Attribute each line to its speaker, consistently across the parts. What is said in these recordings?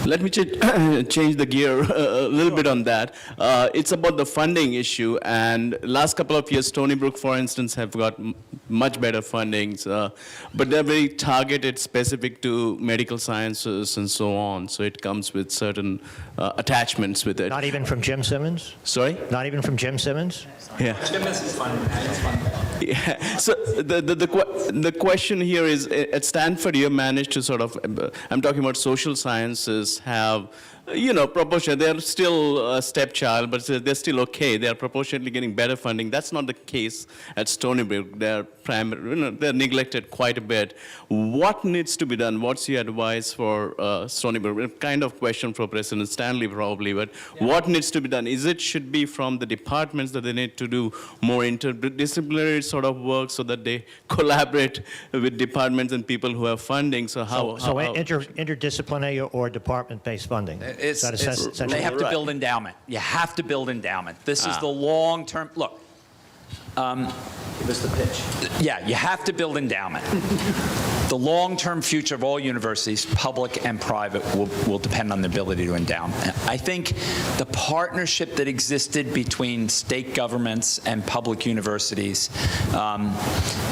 Speaker 1: Let me change the gear a little bit on that. It's about the funding issue, and last couple of years, Stony Brook, for instance, have got much better fundings, but they're very targeted, specific to medical sciences and so on. So it comes with certain attachments with it.
Speaker 2: Not even from Jim Simmons?
Speaker 1: Sorry?
Speaker 2: Not even from Jim Simmons?
Speaker 1: Yeah.
Speaker 3: Simmons is fun. It's fun.
Speaker 1: Yeah. So the question here is, at Stanford, you managed to sort of, I'm talking about social sciences, have, proportion. They're still a stepchild, but they're still okay. They're proportionately getting better funding. That's not the case at Stony Brook. They're they're neglected quite a bit. What needs to be done? What's your advice for Stony Brook? A kind of question for President Stanley probably, but what needs to be done? Should be from the departments that they need to do more interdisciplinary sort of work so that they collaborate with departments and people who have funding. So
Speaker 2: interdisciplinary or department-based funding?
Speaker 3: They have to build endowment. You have to build endowment. This is the long-term. Look.
Speaker 4: Give us the pitch.
Speaker 3: Yeah, you have to build endowment. The long-term future of all universities, public and private, will depend on the ability to endow. I think the partnership that existed between state governments and public universities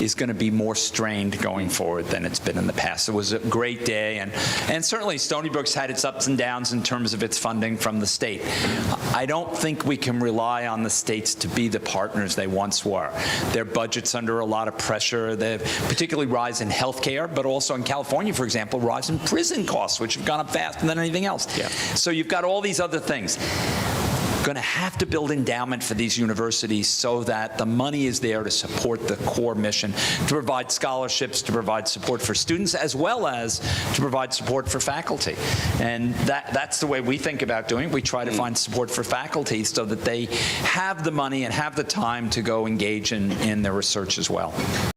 Speaker 3: is going to be more strained going forward than it's been in the past. It was a great day, and certainly Stony Brook's had its ups and downs in terms of its funding from the state. I don't think we can rely on the states to be the partners they once were. Their budget's under a lot of pressure, particularly rise in healthcare, but also in California, for example, rise in prison costs, which have gone up faster than anything else. Yeah. So you've got all these other things. Going to have to build endowment for these universities so that the money is there to support the core mission, to provide scholarships, to provide support for students, as well as to provide support for faculty. And that's the way we think about doing it. We try to find support for faculty so that they have the money and have the time to go engage in their research as well.